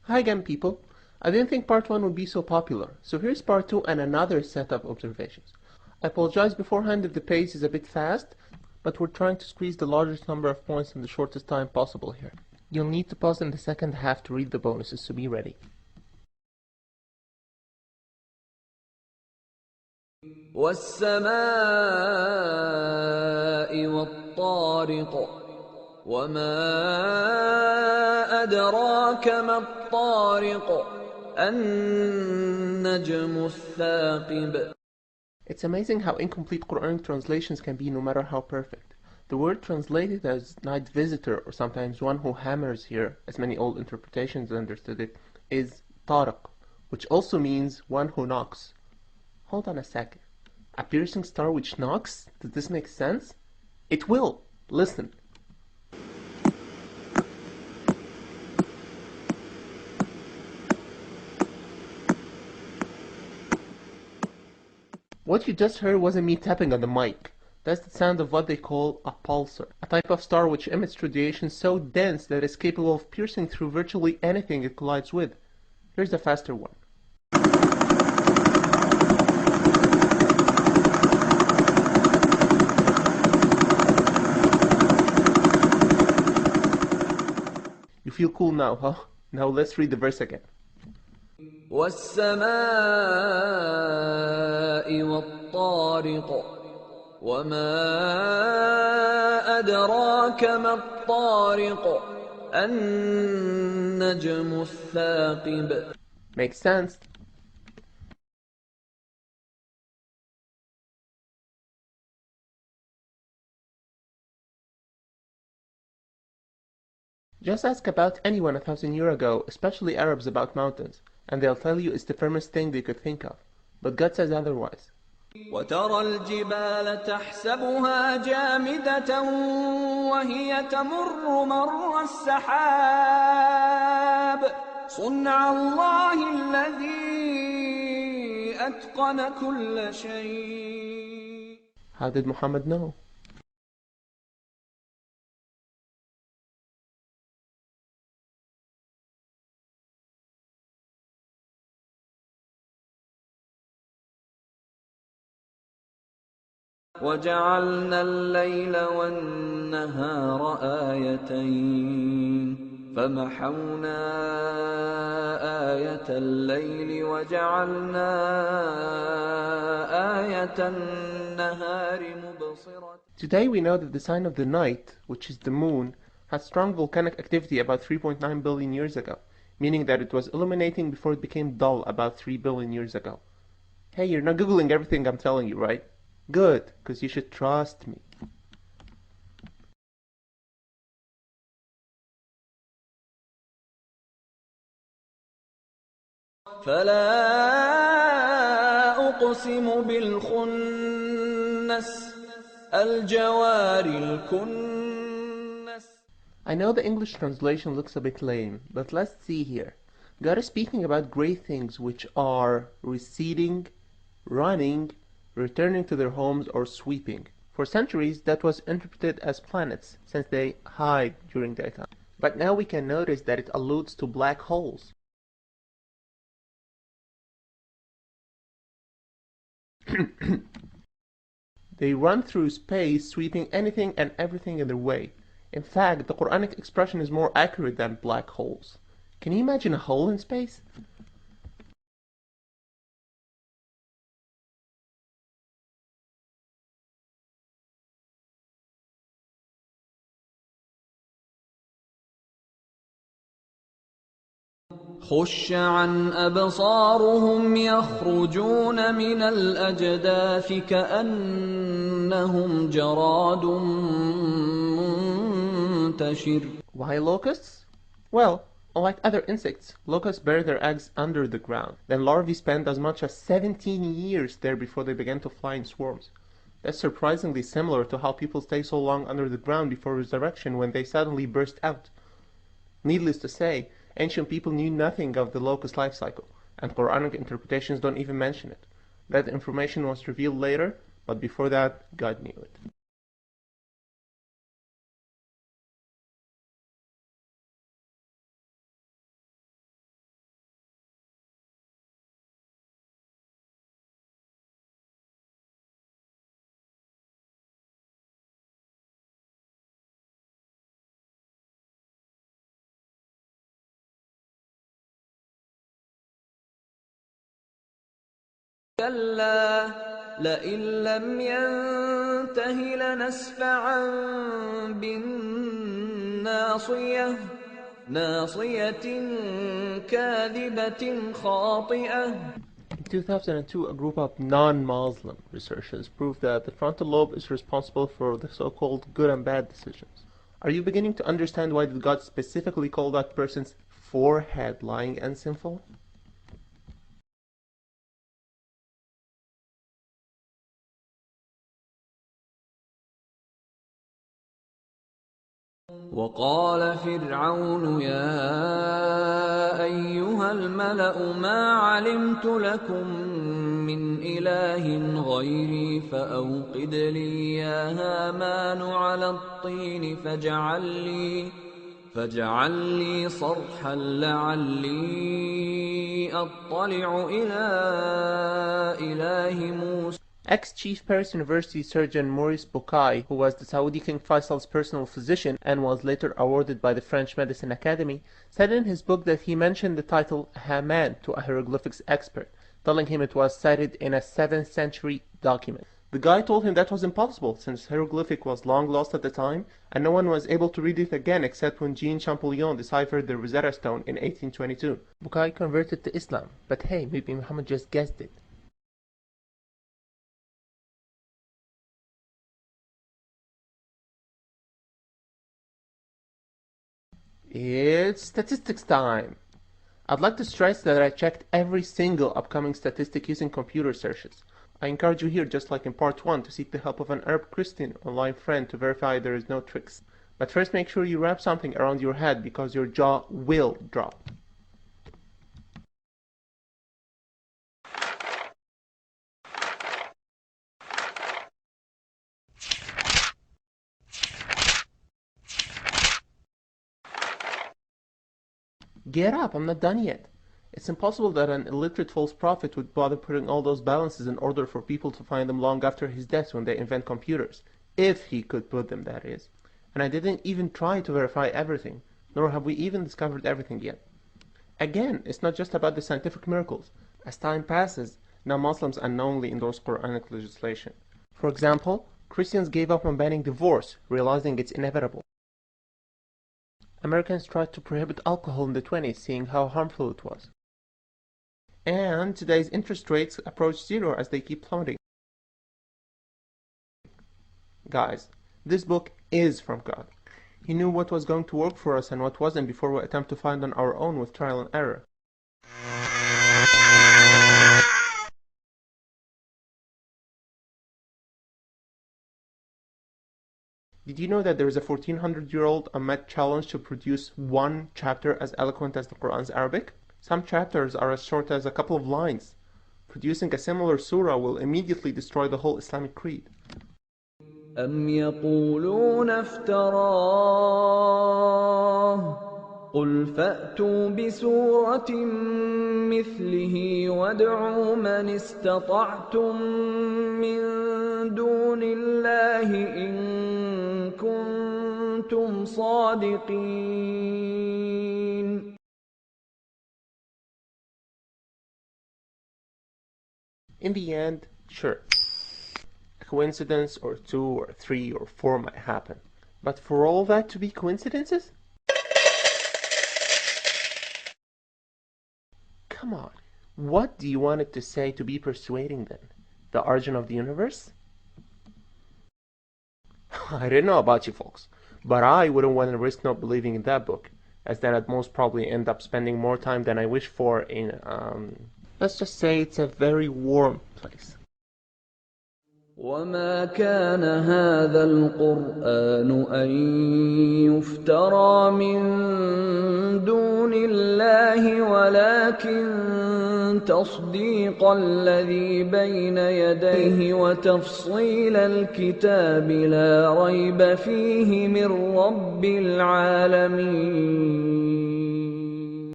Hi again, people. I didn't think part 1 would be so popular, so here's part 2 and another set of observations. I apologize beforehand if the pace is a bit fast, but we're trying to squeeze the largest number of points in the shortest time possible here. You'll need to pause in the second half to read the bonuses, so be ready. والسماء والطارق وما أدراك ما الطارق النجم الثاقب. It's amazing how incomplete Quranic translations can be no matter how perfect. The word translated as night visitor or sometimes one who hammers here, as many old interpretations understood it, is tariq, which also means one who knocks. Hold on a second. A piercing star which knocks? Does this make sense? It will. Listen. What you just heard wasn't me tapping on the mic. That's the sound of what they call a pulsar, a type of star which emits radiation so dense that it's capable of piercing through virtually anything it collides with. Here's a faster one. You feel cool now, huh? Now let's read the verse again. والسماء والطارق وما أدراك ما الطارق النجم الثاقب. Makes sense. Just ask about anyone 1,000 years ago, especially Arabs, about mountains, and they'll tell you it's the firmest thing they could think of. But God says otherwise. وترى الجبال تحسبها جامدة وهي تمر مر السحاب صنع الله الذي أتقن كل شيء. How did Muhammad know? وجعلنا الليل والنهار آيتين فمحونا آية الليل وجعلنا آية النهار مبصرة. Today we know that the sign of the night, which is the moon, had strong volcanic activity about 3.9 billion years ago, meaning that it was illuminating before it became dull about 3 billion years ago. Hey, you're not Googling everything I'm telling you, right? Good, because you should trust me. فلا أقسم بالخنس الجوار الكنس. I know the English translation looks a bit lame, but let's see here. God is speaking about great things which are receding, running, returning to their homes, or sweeping. For centuries, that was interpreted as planets, since they hide during daytime. But now we can notice that it alludes to black holes. They run through space, sweeping anything and everything in their way. In fact, the Quranic expression is more accurate than black holes. Can you imagine a hole in space? خش عن أبصارهم يخرجون من الأجداث كأنهم جراد منتشر. Why locusts? Well, unlike other insects, locusts bury their eggs under the ground. Then larvae spend as much as 17 years there before they begin to fly in swarms. That's surprisingly similar to how people stay so long under the ground before resurrection when they suddenly burst out. Needless to say, ancient people knew nothing of the locust life cycle, and Quranic interpretations don't even mention it. That information was revealed later, but before that, God knew it. كلا لئن لم ينته لنسفعا بالناصية ناصية كاذبة خاطئة. In 2002, a group of non-Muslim researchers proved that the frontal lobe is responsible for the so-called good and bad decisions. Are you beginning to understand why did God specifically call that person's forehead lying and sinful? وقال فرعون يا أيها الملأ ما علمت لكم من إله غيري فأوقد لي يا هامان على الطين فاجعل لي صرحا لعلي أطلع إلى إله موسى. Ex-Chief Paris University surgeon Maurice Bucaille, who was the Saudi King Faisal's personal physician and was later awarded by the French Medicine Academy, said in his book that he mentioned the title Haman to a hieroglyphics expert, telling him it was cited in a 7th century document. The guy told him that was impossible, since hieroglyphic was long lost at the time, and no one was able to read it again except when Jean Champollion deciphered the Rosetta Stone in 1822. Bucaille converted to Islam, but hey, maybe Muhammad just guessed it. It's statistics time! I'd like to stress that I checked every single upcoming statistic using computer searches. I encourage you here, just like in part 1, to seek the help of an Arab Christian online friend to verify there is no tricks. But first make sure you wrap something around your head because your jaw will drop. Get up, I'm not done yet. It's impossible that an illiterate false prophet would bother putting all those balances in order for people to find them long after his death when they invent computers. If he could put them, that is. And I didn't even try to verify everything, nor have we even discovered everything yet. Again, it's not just about the scientific miracles. As time passes, now Muslims unknowingly endorse Quranic legislation. For example, Christians gave up on banning divorce, realizing it's inevitable. Americans tried to prohibit alcohol in the 20s, seeing how harmful it was. And today's interest rates approach zero as they keep plummeting. Guys, this book is from God. He knew what was going to work for us and what wasn't before we attempt to find on our own with trial and error. Did you know that there is a 1400-year-old unmet challenge to produce one chapter as eloquent as the Quran's Arabic? Some chapters are as short as a couple of lines. Producing a similar surah will immediately destroy the whole Islamic creed. أم يقولون افتراه قل فأتوا بسورة مثله وادعوا من استطعتم من دون الله إن كنتم صادقين. In the end, sure, a coincidence or 2 or 3 or 4 might happen. But for all that to be coincidences? Come on, what do you want it to say to be persuading then? The origin of the universe? I don't know about you folks, but I wouldn't want to risk not believing in that book, as then I'd most probably end up spending more time than I wish for in, let's just say it's a very warm place. وما كان هذا القرآن أن يفترى من دون الله ولكن تصديق الذي بين يديه وتفصيل الكتاب لا ريب فيه من رب العالمين.